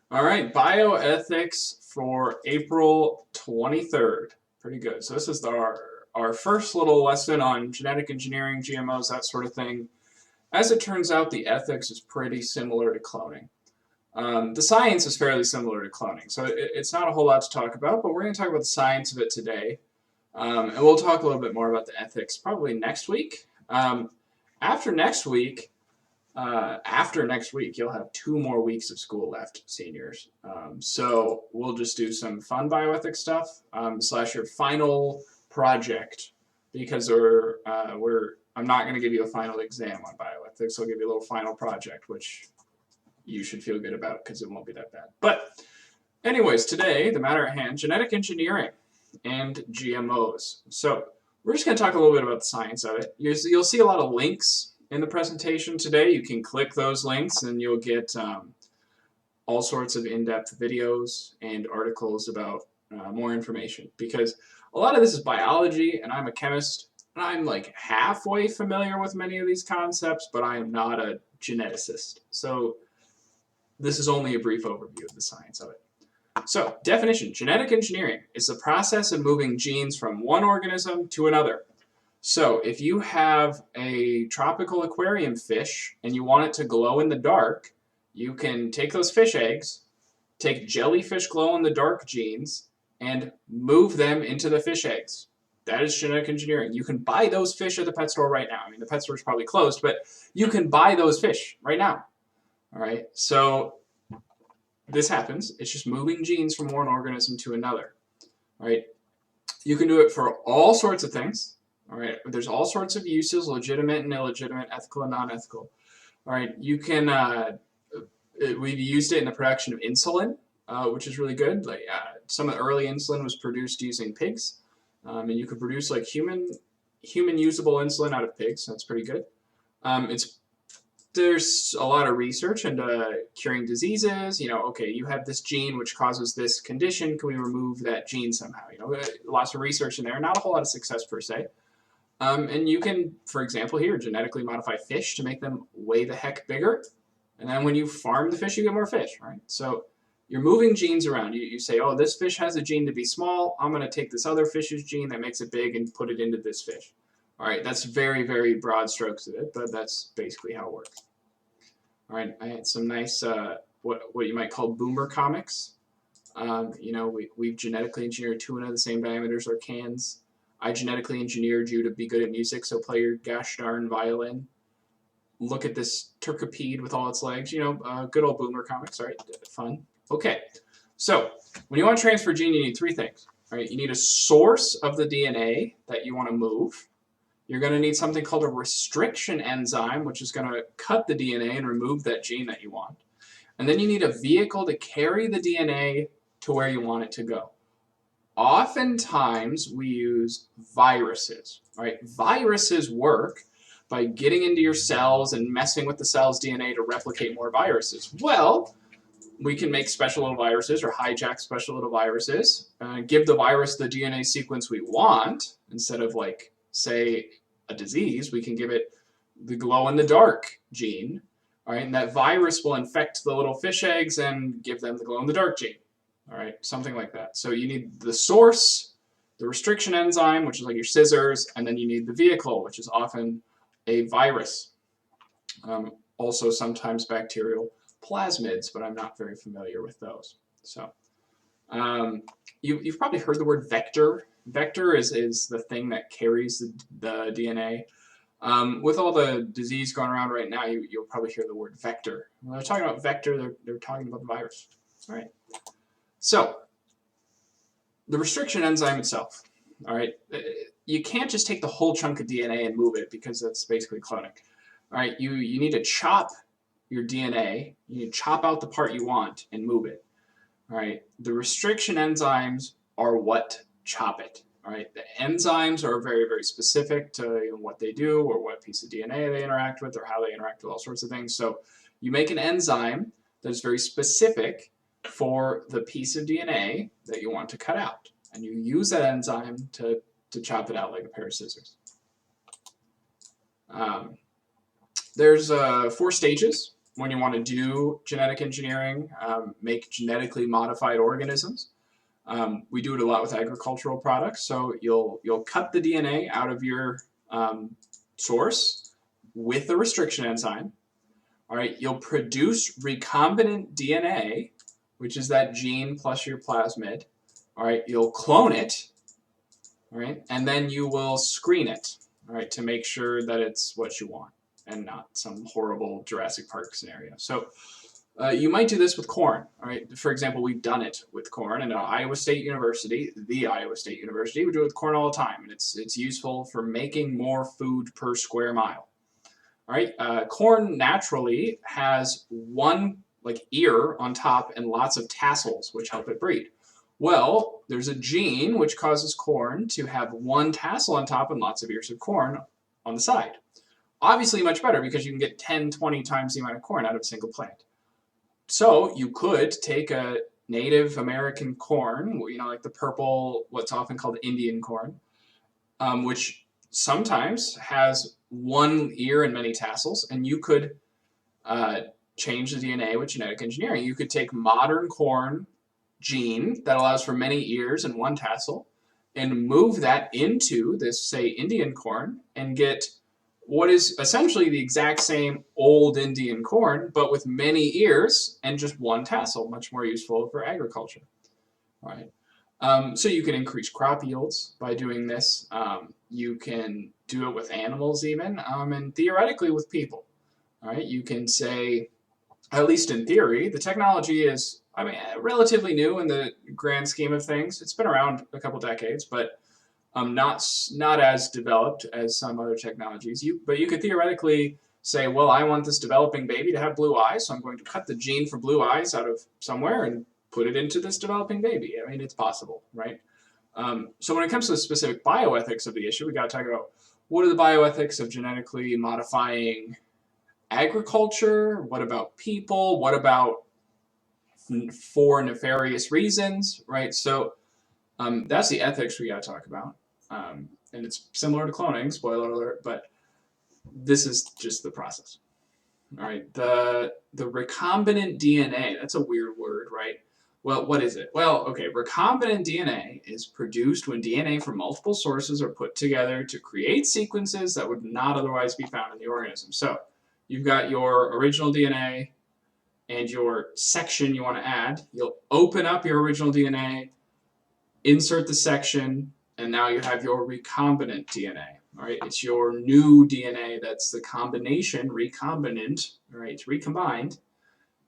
All right, bioethics for April 23rd. Pretty good. So this is our first little lesson on genetic engineering, GMOs, that sort of thing. As it turns out, the ethics is pretty similar to cloning. The science is fairly similar to cloning, so it's not a whole lot to talk about, but we're going to talk about the science of it today. And we'll talk a little bit more about the ethics probably next week. After next week, after next week, you'll have 2 more weeks of school left, seniors. So we'll just do some fun bioethics stuff slash your final project because I'm not going to give you a final exam on bioethics. I'll give you a little final project, which you should feel good about because it won't be that bad. But anyways, today the matter at hand: genetic engineering and GMOs. So we're just going to talk a little bit about the science of it. You'll see a lot of links in the presentation today. You can click those links and you'll get all sorts of in-depth videos and articles about more information, because a lot of this is biology and I'm a chemist and I'm like halfway familiar with many of these concepts, but I am not a geneticist. So this is only a brief overview of the science of it. So, definition: genetic engineering is the process of moving genes from one organism to another. So, if you have a tropical aquarium fish and you want it to glow in the dark, you can take those fish eggs, take jellyfish glow in the dark genes, and move them into the fish eggs. That is genetic engineering. You can buy those fish at the pet store right now. I mean, the pet store is probably closed, but you can buy those fish right now. All right, so this happens. It's just moving genes from one organism to another. All right, you can do it for all sorts of things. All right, there's all sorts of uses: legitimate and illegitimate, ethical and non-ethical. All right, you can. We've used it in the production of insulin, which is really good. Like some of the early insulin was produced using pigs, and you could produce like human usable insulin out of pigs. So that's pretty good. There's a lot of research into curing diseases. Okay, you have this gene which causes this condition. Can we remove that gene somehow? Lots of research in there. Not a whole lot of success per se. And you can, for example, here genetically modify fish to make them way the heck bigger. And then when you farm the fish, you get more fish, right? So you're moving genes around. You say, oh, this fish has a gene to be small. I'm going to take this other fish's gene that makes it big and put it into this fish. All right, that's very, very broad strokes of it, but that's basically how it works. All right, I had some nice, what you might call boomer comics. We've genetically engineered tuna of the same diameter as our cans. I genetically engineered you to be good at music, so play your gosh darn violin. Look at this turkipede with all its legs. Good old boomer comics. All right, fun. Okay, so when you want to transfer a gene, you need 3 things. All right, you need a source of the DNA that you want to move. You're going to need something called a restriction enzyme, which is going to cut the DNA and remove that gene that you want. And then you need a vehicle to carry the DNA to where you want it to go. Oftentimes, we use viruses. Right? Viruses work by getting into your cells and messing with the cell's DNA to replicate more viruses. Well, we can make special little viruses or hijack special little viruses, give the virus the DNA sequence we want instead of, like, say, a disease. We can give it the glow-in-the-dark gene, all right, and that virus will infect the little fish eggs and give them the glow-in-the-dark gene, all right, something like that. So you need the source, the restriction enzyme, which is like your scissors, and then you need the vehicle, which is often a virus. Also sometimes bacterial plasmids, but I'm not very familiar with those. So you've probably heard the word vector. Vector is the thing that carries the DNA. With all the disease going around right now, you'll probably hear the word vector. When they're talking about vector, they're talking about the virus. All right. So the restriction enzyme itself. All right. You can't just take the whole chunk of DNA and move it, because that's basically cloning. All right. You need to chop your DNA. You need to chop out the part you want and move it. All right. The restriction enzymes are what chop it. All right. The enzymes are very, very specific to what they do or what piece of DNA they interact with or how they interact with all sorts of things. So you make an enzyme that is very specific for the piece of DNA that you want to cut out. And you use that enzyme to chop it out like a pair of scissors. There's 4 stages when you want to do genetic engineering, make genetically modified organisms. We do it a lot with agricultural products. So you'll cut the DNA out of your source with a restriction enzyme. All right, you'll produce recombinant DNA, which is that gene plus your plasmid. All right, you'll clone it. All right, and then you will screen it. All right, to make sure that it's what you want and not some horrible Jurassic Park scenario. So you might do this with corn. All right, for example, we've done it with corn, and Iowa State University, the Iowa State University, we do it with corn all the time, and it's useful for making more food per square mile. All right, corn naturally has one ear on top and lots of tassels, which help it breed. Well, there's a gene which causes corn to have one tassel on top and lots of ears of corn on the side. Obviously much better because you can get 10, 20 times the amount of corn out of a single plant. So you could take a Native American corn, like the purple, what's often called Indian corn, which sometimes has one ear and many tassels, and you could change the DNA with genetic engineering. You could take modern corn gene that allows for many ears and one tassel and move that into this, say, Indian corn and get what is essentially the exact same old Indian corn, but with many ears and just one tassel, much more useful for agriculture. All right. So you can increase crop yields by doing this. You can do it with animals even, and theoretically with people. All right. You can say, at least in theory, the technology is, relatively new in the grand scheme of things. It's been around a couple decades, but not as developed as some other technologies. But you could theoretically say, well, I want this developing baby to have blue eyes, so I'm going to cut the gene for blue eyes out of somewhere and put it into this developing baby. It's possible, right? So when it comes to the specific bioethics of the issue, we got to talk about what are the bioethics of genetically modifying agriculture? What about people? What about for nefarious reasons, right? So that's the ethics we got to talk about. And it's similar to cloning, spoiler alert, but this is just the process. All right, the recombinant DNA, that's a weird word, right? Well, what is it? Well, okay, recombinant DNA is produced when DNA from multiple sources are put together to create sequences that would not otherwise be found in the organism. So you've got your original DNA and your section you want to add. You'll open up your original DNA, insert the section, and now you have your recombinant DNA. All right, it's your new DNA that's the combination, recombinant, right? It's recombined.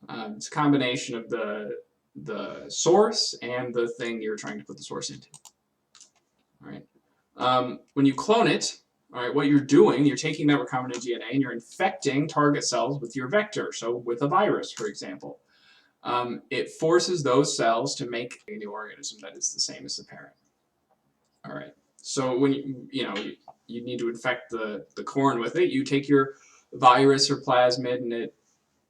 It's a combination of the source and the thing you're trying to put the source into. All right, when you clone it, all right, what you're doing, you're taking that recombinant DNA and you're infecting target cells with your vector. So with a virus, for example, it forces those cells to make a new organism that is the same as the parent. All right. So when you need to infect the corn with it, you take your virus or plasmid and it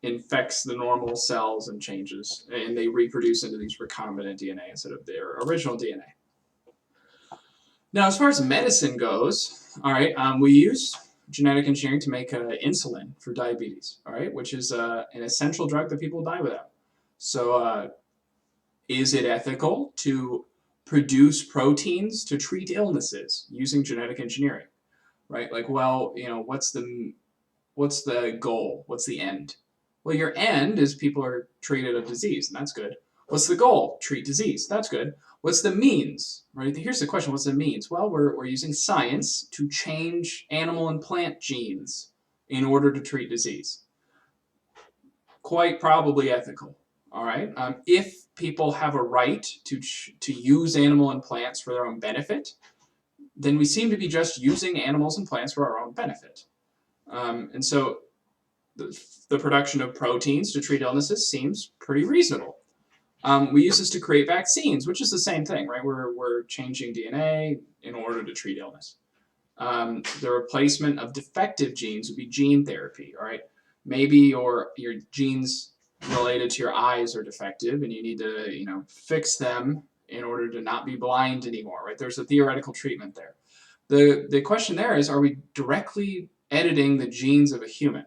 infects the normal cells and changes, and they reproduce into these recombinant DNA instead of their original DNA. Now, as far as medicine goes, all right, we use genetic engineering to make insulin for diabetes, all right, which is an essential drug that people die without. So is it ethical to produce proteins to treat illnesses using genetic engineering, right? What's the goal? What's the end? Well, your end is people are treated of disease, and that's good. What's the goal? Treat disease. That's good. What's the means? Right? Here's the question. What's the means? Well, we're using science to change animal and plant genes in order to treat disease. Quite probably ethical. All right. If people have a right to use animal and plants for their own benefit, then we seem to be just using animals and plants for our own benefit. And so the production of proteins to treat illnesses seems pretty reasonable. We use this to create vaccines, which is the same thing, right? We're changing DNA in order to treat illness. The replacement of defective genes would be gene therapy, all right? Maybe your genes related to your eyes are defective and you need to, fix them in order to not be blind anymore, right? There's a theoretical treatment there. The question there is, are we directly editing the genes of a human?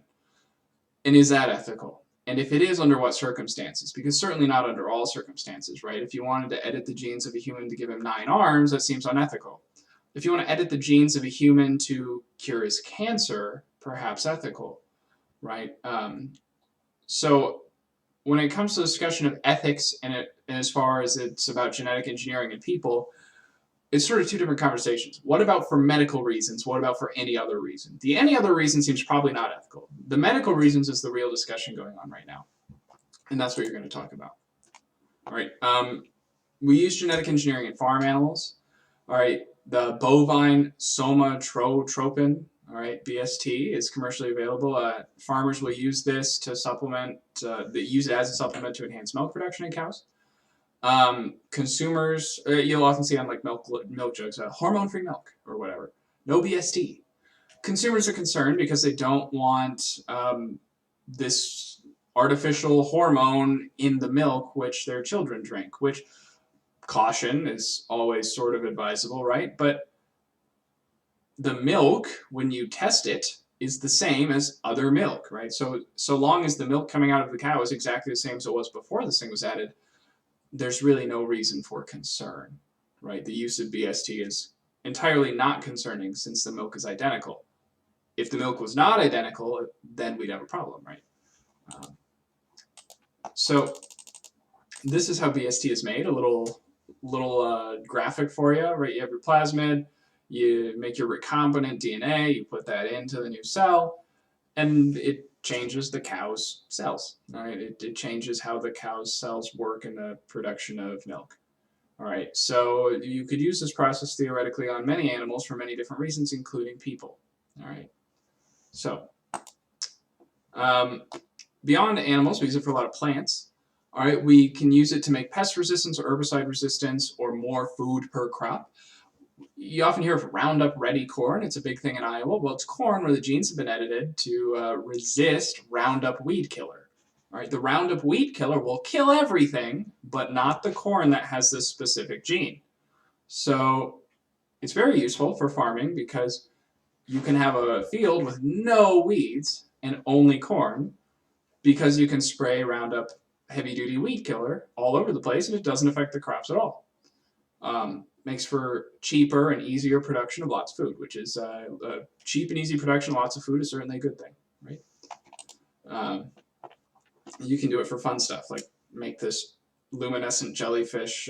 And is that ethical? And if it is, under what circumstances? Because certainly not under all circumstances, right? If you wanted to edit the genes of a human to give him 9 arms, that seems unethical. If you want to edit the genes of a human to cure his cancer, perhaps ethical, right? So when it comes to the discussion of ethics and as far as it's about genetic engineering in people, it's sort of two different conversations. What about for medical reasons? What about for any other reason? The any other reason seems probably not ethical. The medical reasons is the real discussion going on right now. And that's what you're going to talk about. All right. We use genetic engineering in farm animals. All right. The bovine somatotropin, all right, BST, is commercially available. Farmers will use this to supplement, they use it as a supplement to enhance milk production in cows. Consumers, you'll often see on like milk jugs, hormone-free milk or whatever. No BST. Consumers are concerned because they don't want this artificial hormone in the milk which their children drink, which caution is always sort of advisable, right? But the milk, when you test it, is the same as other milk, right? So long as the milk coming out of the cow is exactly the same as it was before this thing was added, there's really no reason for concern, right? The use of BST is entirely not concerning since the milk is identical. If the milk was not identical, then we'd have a problem, right? So this is how BST is made, a little graphic for you, right? You have your plasmid, you make your recombinant DNA, you put that into the new cell, and it changes the cow's cells. All right, it changes how the cow's cells work in the production of milk. All right, so you could use this process theoretically on many animals for many different reasons, including people. All right, so beyond animals, we use it for a lot of plants. All right, we can use it to make pest resistance or herbicide resistance or more food per crop. You often hear of Roundup Ready corn. It's a big thing in Iowa. Well, it's corn where the genes have been edited to resist Roundup weed killer. All right, the Roundup weed killer will kill everything, but not the corn that has this specific gene. So it's very useful for farming because you can have a field with no weeds and only corn because you can spray Roundup heavy-duty weed killer all over the place and it doesn't affect the crops at all. Makes for cheaper and easier production of lots of food, which is cheap and easy production of lots of food is certainly a good thing, right? You can do it for fun stuff, like make this luminescent jellyfish,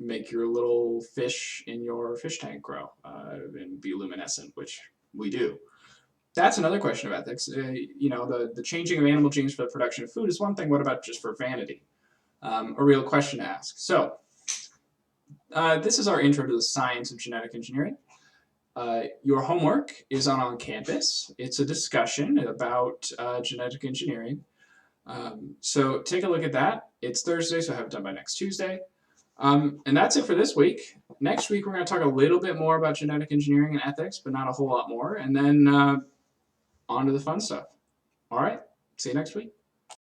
make your little fish in your fish tank grow and be luminescent, which we do. That's another question of ethics. You know, the changing of animal genes for the production of food is one thing. What about just for vanity? A real question to ask. So this is our intro to the science of genetic engineering. Your homework is on campus. It's a discussion about genetic engineering. So take a look at that. It's Thursday, so have it done by next Tuesday. And that's it for this week. Next week, we're going to talk a little bit more about genetic engineering and ethics, but not a whole lot more. And then on to the fun stuff. All right, see you next week.